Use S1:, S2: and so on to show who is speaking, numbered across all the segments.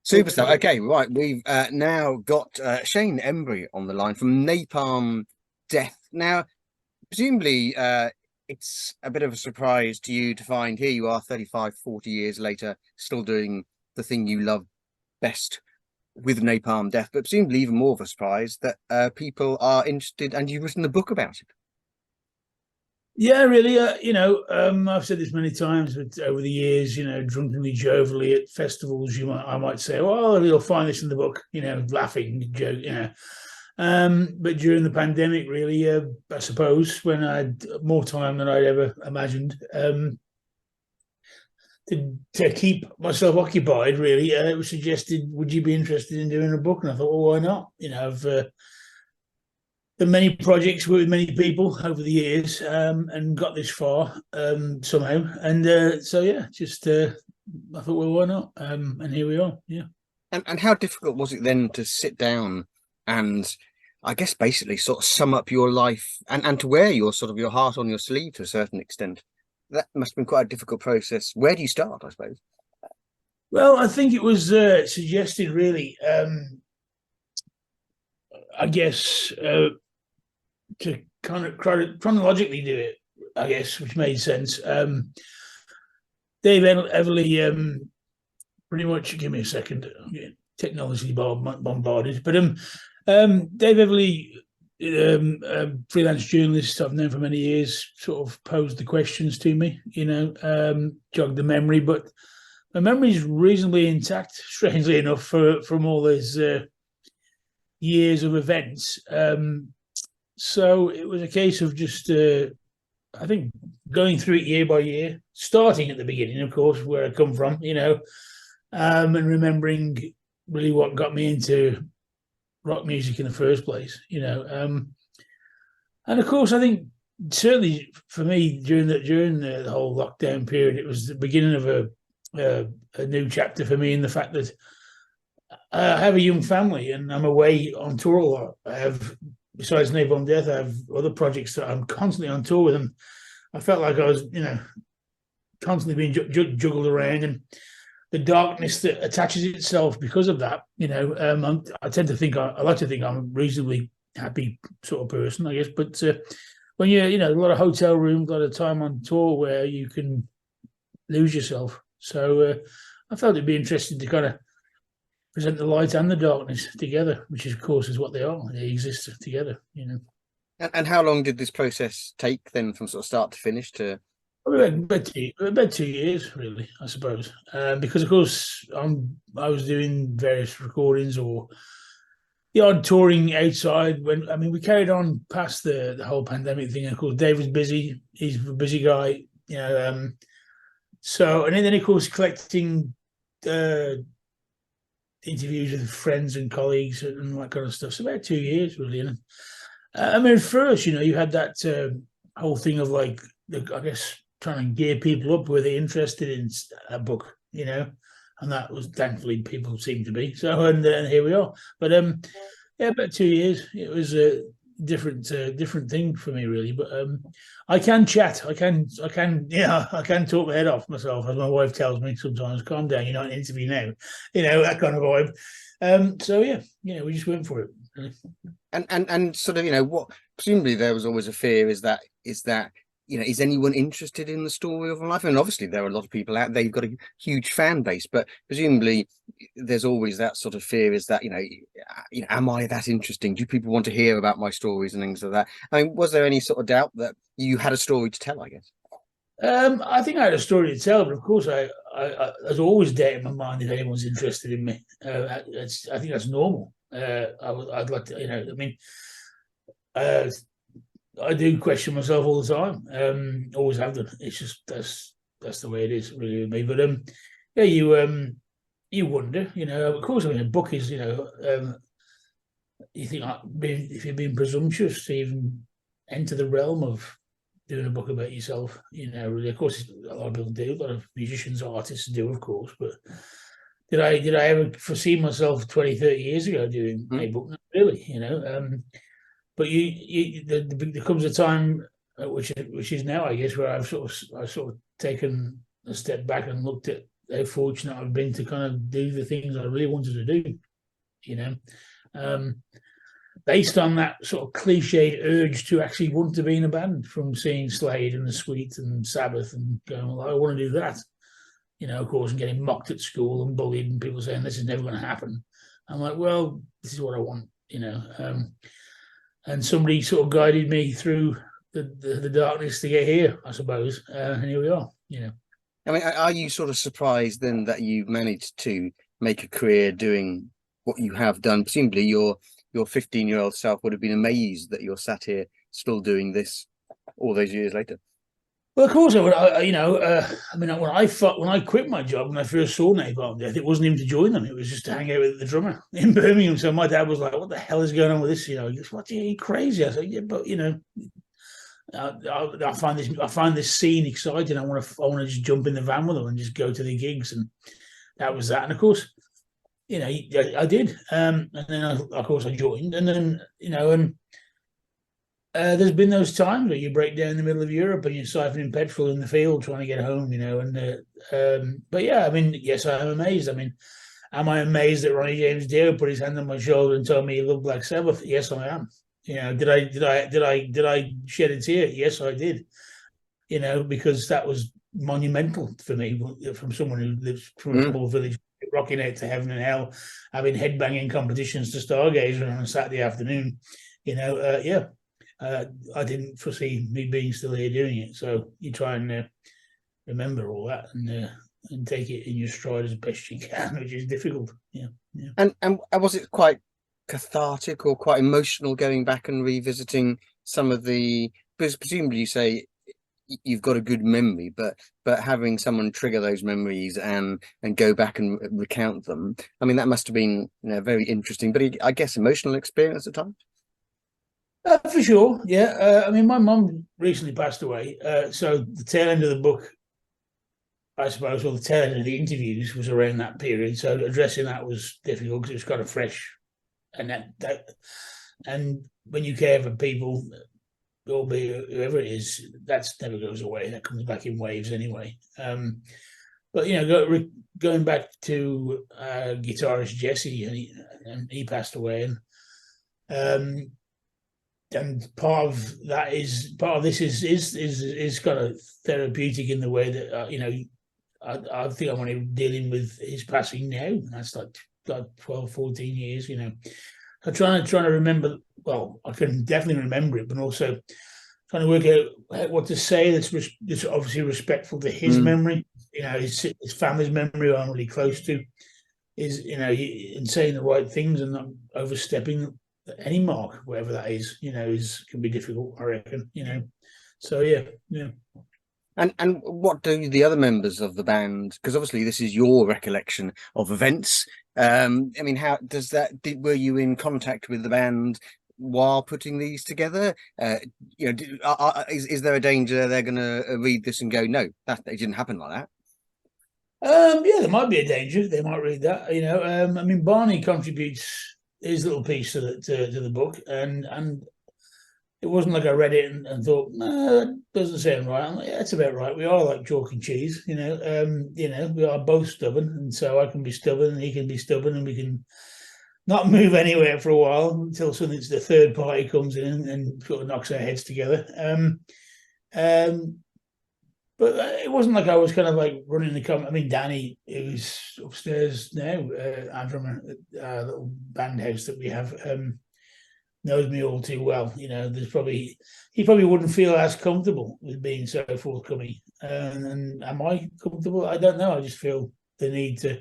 S1: Super stuff. Okay, right. We've now got Shane Embury on the line from Napalm Death. Now, presumably, it's a bit of a surprise to you to find here you are 35, 40 years later, still doing the thing you love best with Napalm Death, but presumably even more of a surprise that people are interested and you've written a book about it.
S2: Yeah, really. I've said this many times, but over the years, drunkenly, jovially at festivals, I might say, "Well, you'll find this in the book," laughing, joke, But during the pandemic, really, I suppose, when I had more time than I'd ever imagined, to keep myself occupied, really, it was suggested, "Would you be interested in doing a book?" And I thought, "Well, why not?" I've done many projects with many people over the years, and got this far somehow. And so yeah, just I thought, well, why not? And here we are. Yeah.
S1: And how difficult was it then to sit down and I guess basically sort of sum up your life and to wear your sort of your heart on your sleeve to a certain extent? That must have been quite a difficult process. Where do you start, I suppose?
S2: Well, I think it was suggested, really. I guess to kind of chronologically do it, I guess, which made sense. Dave Everly, pretty much. Give me a second. I'm getting technology bombarded, but Dave Everly, freelance journalist I've known for many years, sort of posed the questions to me. Jogged the memory, but my memory is reasonably intact, strangely enough, from all those years of events. So it was a case of just, I think, going through it year by year, starting at the beginning, of course, where I come from, and remembering really what got me into rock music in the first place, and of course, I think certainly for me during the whole lockdown period, it was the beginning of a new chapter for me in the fact that I have a young family and I'm away on tour a lot. I have, besides Napalm Death, I have other projects that I'm constantly on tour with, and I felt like I was, constantly being juggled around, and the darkness that attaches itself because of that. I tend to think I like to think I'm a reasonably happy sort of person, I guess. But when you're, a lot of hotel rooms, a lot of time on tour where you can lose yourself. So I felt it'd be interesting to kind of present the light and the darkness together, which of course is what they are. They exist together.
S1: And how long did this process take then from sort of start to finish to
S2: About 2 years, really, I suppose, because of course I was doing various recordings or the odd touring outside. We carried on past the whole pandemic thing. And of course, Dave was busy; he's a busy guy, So, and then of course, collecting interviews with friends and colleagues and that kind of stuff. So about 2 years, really. And first, you had that whole thing of like, I guess, trying to gear people up. Were they interested in a book, and that was thankfully people seem to be. So, and here we are. But yeah, about 2 years. It was a different thing for me, really. But I can chat. I can I can talk my head off myself, as my wife tells me sometimes. Calm down, you're not in an interview now. That kind of vibe. So yeah, we just went for it. Really.
S1: And sort of what presumably there was always a fear is that is anyone interested in the story of my life? And obviously there are a lot of people out there, you've got a huge fan base, but presumably there's always that sort of fear is that am I that interesting? Do people want to hear about my stories and things like that? I mean, was there any sort of doubt that you had a story to tell, I guess?
S2: I think I had a story to tell, but of course I there's always doubt in my mind if anyone's interested in me. I think that's normal. I'd like to, I do question myself all the time. Always have done. It's just that's the way it is, really, with me. But yeah, you wonder, Of course, a book is, you think if you're being presumptuous to even enter the realm of doing a book about yourself, really. Of course, a lot of people do. A lot of musicians, artists do, of course. But did I ever foresee myself 20, 30 years ago doing a book? Not really, But there comes a time, which is now, I guess, where I've sort of taken a step back and looked at how fortunate I've been to kind of do the things I really wanted to do. You know, based on that sort of cliched urge to actually want to be in a band from seeing Slade and the Sweet and Sabbath and going, well, I want to do that. Of course, and getting mocked at school and bullied and people saying this is never going to happen. I'm like, well, this is what I want, and somebody sort of guided me through the darkness to get here, I suppose. And here we are,
S1: I mean, are you sort of surprised then that you managed to make a career doing what you have done? Presumably your 15-year-old self would have been amazed that you're sat here still doing this all those years later.
S2: Well, of course I would. When I quit my job, when I first saw Napalm Death, it wasn't even to join them. It was just to hang out with the drummer in Birmingham. So my dad was like, "What the hell is going on with this?" He goes, "What? Are you crazy?" I said, "Yeah, but I find this scene exciting. I want to just jump in the van with them and just go to the gigs." And that was that. And of course, I did. And then of course I joined. And then there's been those times where you break down in the middle of Europe and you're siphoning petrol in the field trying to get home, but yeah, I mean, yes, I am amazed. I mean, am I amazed that Ronnie James Dio put his hand on my shoulder and told me he loved Black Sabbath? Yes, I am. Did I shed a tear? Yes, I did. Because that was monumental for me, from someone who lives from a small village, rocking out to heaven and hell, having headbanging competitions to Stargazer on a Saturday afternoon. I didn't foresee me being still here doing it. So you try and remember all that and take it in your stride as best you can, which is difficult. Yeah.
S1: And was it quite cathartic or quite emotional going back and revisiting some of the? Because presumably you say you've got a good memory, but having someone trigger those memories and go back and recount them, I mean, that must have been very interesting, but I guess emotional experience at times.
S2: For sure, yeah. I mean, my mum recently passed away, so the tail end of the book, I suppose, or the tail end of the interviews was around that period. So addressing that was difficult because it was kind of fresh, and and when you care for people, albeit whoever it is, that never goes away. That comes back in waves anyway. But going back to guitarist Jesse, and he passed away, and part of this is kind of therapeutic in the way that I think I'm only dealing with his passing now. That's like 12, 14 years. I'm trying to remember. Well, I can definitely remember it, but also trying to work out what to say that's obviously respectful to his memory. His family's memory, who I'm really close to, is and saying the right things and not overstepping any mark, whatever that is, can be difficult, I reckon. So yeah.
S1: And what do the other members of the band? Because obviously this is your recollection of events. I mean, how does that? Were you in contact with the band while putting these together? Is there a danger they're going to read this and go, no, that it didn't happen like that?
S2: Yeah, there might be a danger. They might read that. I mean, Barney contributes his little piece to the book, and it wasn't like I read it and thought, no, that doesn't sound right. I'm like, yeah, that's about right. We are like chalk and cheese, we are both stubborn, and so I can be stubborn and he can be stubborn, and we can not move anywhere for a while until the third party comes in and sort of knocks our heads together. But it wasn't like I was kind of like running the company. I mean, Danny, who's upstairs now, and from a little band house that we have, knows me all too well. He probably wouldn't feel as comfortable with being so forthcoming. And am I comfortable? I don't know. I just feel the need to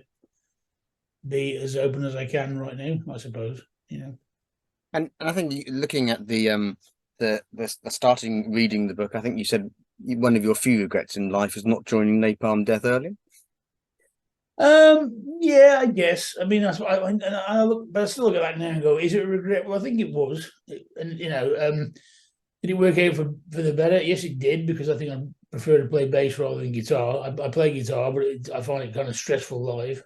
S2: be as open as I can right now, I suppose.
S1: And I think looking at the starting reading the book, I think you said one of your few regrets in life is not joining Napalm Death earlier.
S2: Yeah, I guess. I mean, that's what I look, but I still look at that now and go, is it a regret? Well, I think it was. And did it work out for the better? Yes, it did, because I think I prefer to play bass rather than guitar. I play guitar, but I find it kind of stressful live.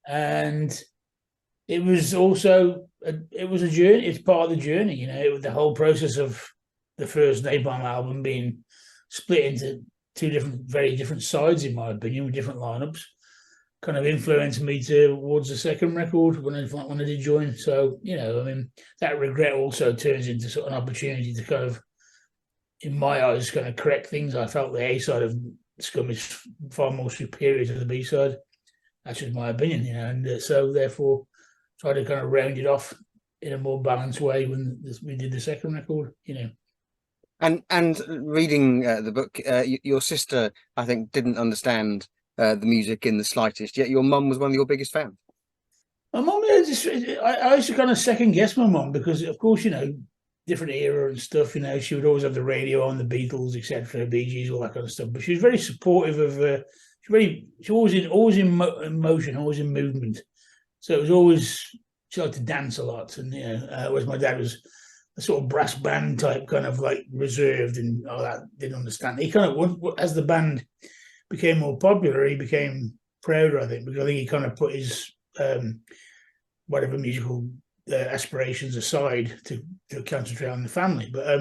S2: And it was also it was a journey. It's part of the journey, the whole process of the first Napalm album being split into two very different sides, in my opinion, with different lineups. Kind of influenced me towards the second record when I did join. So, you know, I mean, that regret also turns into sort of an opportunity to kind of, in my eyes, kind of correct things. I felt the A side of Scum is far more superior to the B side. That's just my opinion, you know, and so therefore try to kind of round it off in a more balanced way when we did the second record, you know.
S1: And reading the book, your sister, I think, didn't understand the music in the slightest, yet your mum was one of your biggest fans.
S2: My mum, I used to kind of second guess my mum because, of course, you know, different era and stuff. You know, she would always have the radio on, the Beatles, etc., Bee Gees, all that kind of stuff. But she was very supportive of. She always in motion, always in movement. So it was always she liked to dance a lot, and you know, whereas my dad was a sort of brass band type, kind of like reserved and all that. Didn't understand. He kind of, as the band became more popular, he became prouder. I think because I think he kind of put his whatever musical aspirations aside to concentrate on the family. But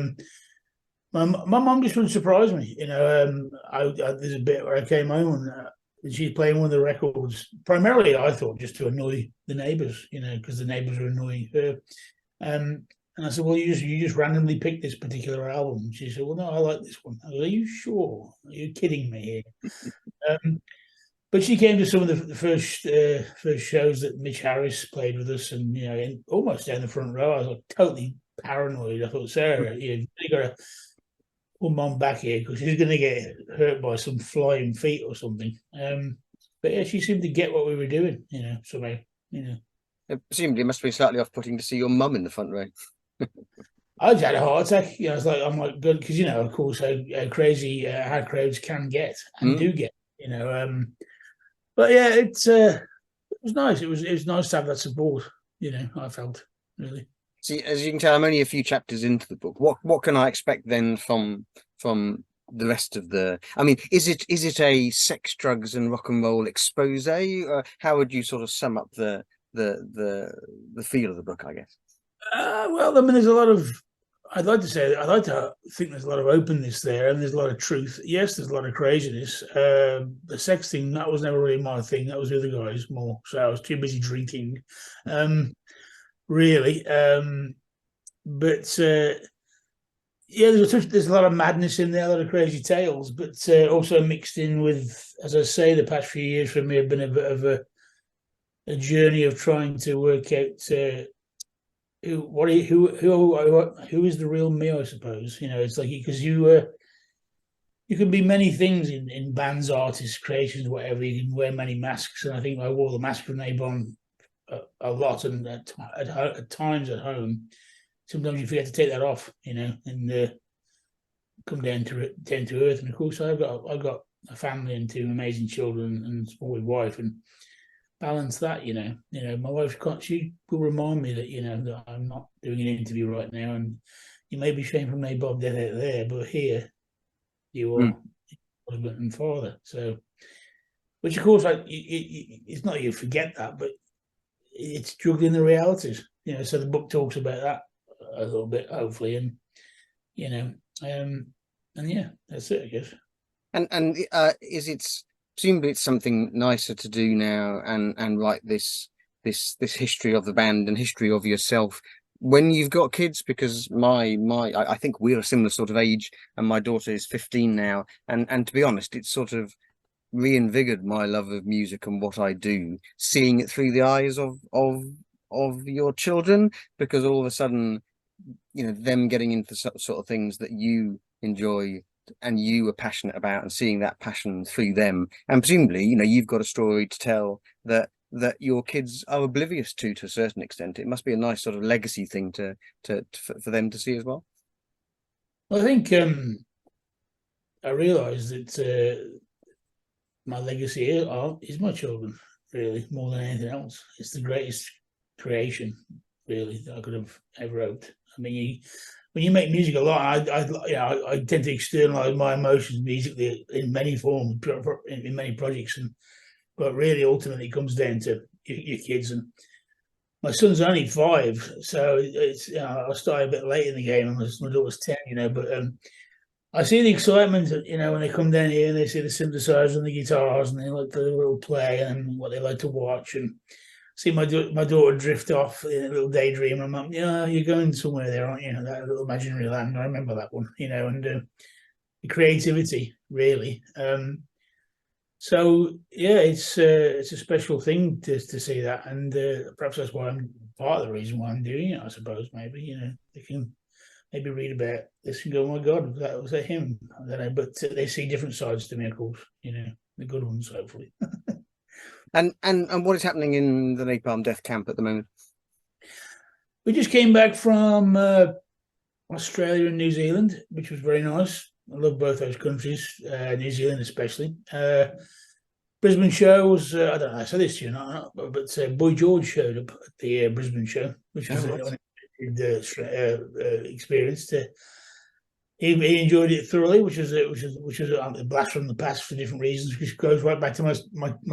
S2: my mum just wouldn't surprise me. You know, there's a bit where I came home and she's playing one of the records. Primarily, I thought just to annoy the neighbours, you know, because the neighbours were annoying her. And I said, "Well, you just randomly picked this particular album." She said, "Well, no, I like this one." I was, "Are you sure? Are you kidding me here?" But she came to some of the first shows that Mitch Harris played with us, and you know, almost down the front row. I was like, totally paranoid. I thought, "Sarah, you got to pull mum back here because she's going to get hurt by some flying feet or something." But yeah, she seemed to get what we were doing, you know. Somehow, you know.
S1: Presumably, it must be slightly off-putting to see your mum in the front row.
S2: I just had a heart attack. You know, I'm like, good, because you know, of course, how crazy how crowds can get and do get. You know, but yeah, it was nice. It was nice to have that support. You know, I felt really.
S1: See, as you can tell, I'm only a few chapters into the book. What can I expect then from the rest of the? I mean, is it a sex, drugs, and rock and roll expose? How would you sort of sum up the feel of the book, I guess?
S2: Well, I mean, there's a lot of. I'd like to think there's a lot of openness there, and there's a lot of truth. Yes, there's a lot of craziness. The sex thing, that was never really my thing. That was the other guys more. So I was too busy drinking, really. But yeah, there's a lot of madness in there, a lot of crazy tales, but also mixed in with, as I say, the past few years for me have been a bit of a journey of trying to work out. Who is the real me? I suppose you know it's like because you can be many things in bands, artists, creations, whatever. You can wear many masks, and I think I wore the mask from Napalm a lot, and at times at home, sometimes you forget to take that off, you know, and come down to earth. And of course, I've got a family and two amazing children and a supportive wife, and balance that, you know. My wife she will remind me that, you know, that I'm not doing an interview right now, and you may be Shane from Nabob there, but here you are husband and father. So, which of course, it's not you forget that, but it's juggling the realities, you know. So the book talks about that a little bit, hopefully, and you know, and yeah, that's it, I guess.
S1: And is it presumably it's something nicer to do now and write this history of the band and history of yourself when you've got kids? Because I think we're a similar sort of age, and my daughter is 15 now, and to be honest, it's sort of reinvigorated my love of music and what I do, seeing it through the eyes of your children, because all of a sudden, you know, them getting into sort of things that you enjoy and you are passionate about, and seeing that passion through them, and presumably, you know, you've got a story to tell that your kids are oblivious to a certain extent. It must be a nice sort of legacy thing for them to see as well.
S2: I think I realised that my legacy is my children, really, more than anything else. It's the greatest creation, really, that I could have ever hoped. I mean, when you make music a lot, I tend to externalize my emotions musically in many forms, in many projects, but really, ultimately, it comes down to your kids. And my son's only 5, so it's I started a bit late in the game, and my daughter was 10, you know, but I see the excitement, when they come down here and they see the synthesizers and the guitars and they like the little play and what they like to watch, and see my daughter drift off in a little daydream. I'm like, yeah, you're going somewhere there, aren't you? That little imaginary land. I remember that one, and the creativity, really. So yeah, it's a special thing to see that, and perhaps that's why I'm part of the reason why I'm doing it. I suppose maybe they can maybe read about this and go, "Oh my God, was that him?" I don't know, but they see different sides to me, of course. The good ones, hopefully.
S1: And what is happening in the Napalm Death Camp at the moment?
S2: We just came back from Australia and New Zealand, which was very nice. I love both those countries, New Zealand especially. Brisbane show was, I don't know, I said this to you, but Boy George showed up at the Brisbane show, which was an unexpected experience. He enjoyed it thoroughly, which is a blast from the past for different reasons, which goes right back to my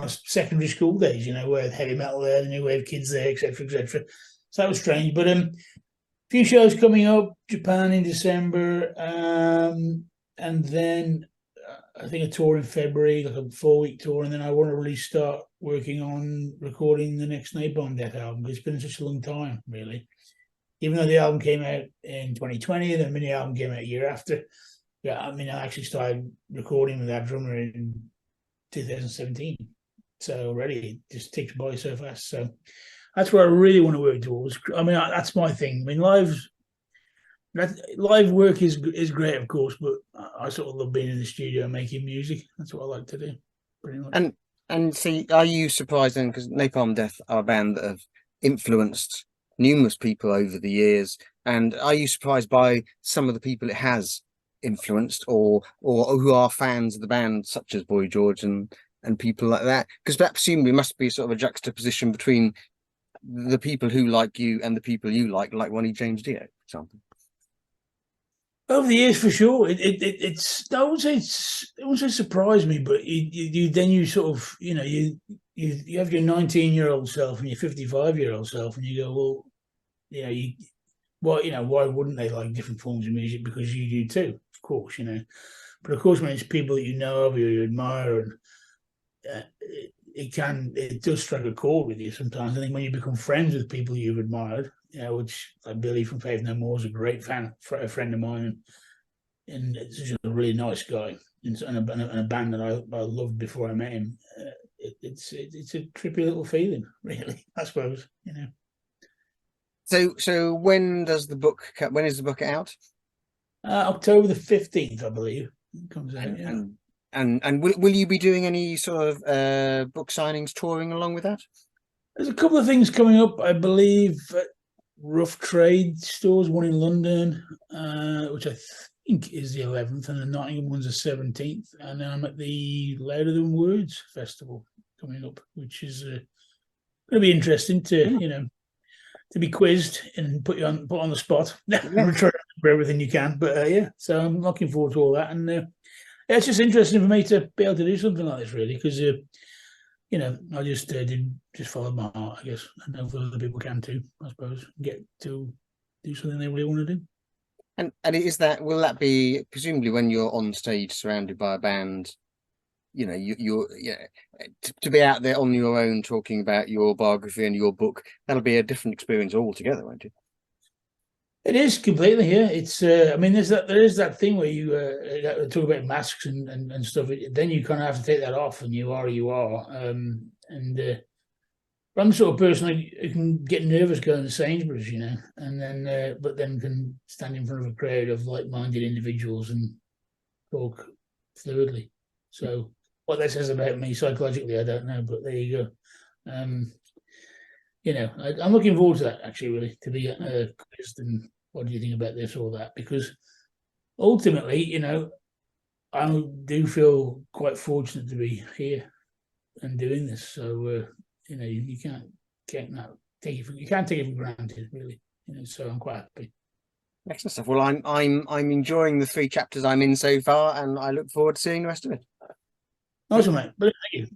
S2: secondary school days, where heavy metal there, the new wave kids there, etc., etc. So that was strange, but few shows coming up, Japan in December, and then I think a tour in February, like a 4-week tour, and then I want to really start working on recording the next Napalm Death album. It's been such a long time, really. Even though the album came out in 2020, and the mini album came out a year after. Yeah, I mean, I actually started recording with that drummer in 2017. So already it just ticks by so fast. So that's where I really want to work towards. I mean, that's my thing. I mean, live work is great, of course, but I sort of love being in the studio and making music. That's what I like to do, pretty much.
S1: And see, are you surprised then? Because Napalm Death are a band that have influenced numerous people over the years, and are you surprised by some of the people it has influenced, or who are fans of the band, such as Boy George and people like that? Because that presumably must be sort of a juxtaposition between the people who like you and the people you like Ronnie James Dio, for example.
S2: Over the years, for sure, it's I would say it wouldn't say surprised me, but you sort of you have your 19-year-old self and your 55-year-old self, and you go, well, why wouldn't they like different forms of music? Because you do too, of course, But of course, when it's people that you know of or you admire, and it does strike a chord with you sometimes. I think when you become friends with people you've admired, which like Billy from Faith No More is a great a friend of mine, and such a really nice guy, and a band that I loved before I met him. It's a trippy little feeling, really, I suppose.
S1: So when is the book out?
S2: October the 15th, I believe, it comes out.
S1: And will you be doing any sort of book signings, touring along with that?
S2: There's a couple of things coming up, I believe. Rough Trade stores, one in London, which I think is the 11th, and the Nottingham one's the 17th. And then I'm at the Louder Than Words festival coming up, which is going to be interesting to to be quizzed and put on the spot. Try to remember everything you can, but so I'm looking forward to all that, and it's just interesting for me to be able to do something like this, really, because I just did follow my heart, I guess, and hopefully other people can too, I suppose, get to do something they really want to do.
S1: And will that be presumably when you're on stage surrounded by a band, you're to be out there on your own talking about your biography and your book, that'll be a different experience altogether, won't it?
S2: It is completely, yeah. It's I mean, there is that thing where you talk about masks and stuff. Then you kind of have to take that off, and you are who you are. I'm the sort of person who can get nervous going to Sainsbury's, and then but then can stand in front of a crowd of like-minded individuals and talk fluidly. So what that says about me psychologically, I don't know, but there you go. I'm looking forward to that, actually, really, to be quizzed and what do you think about this or that? Because ultimately, I do feel quite fortunate to be here and doing this. So you can't take it for granted, really. So I'm quite happy.
S1: Excellent stuff. Well, I'm enjoying the 3 chapters I'm in so far, and I look forward to seeing the rest of it.
S2: Awesome, mate. Brilliant. Thank you.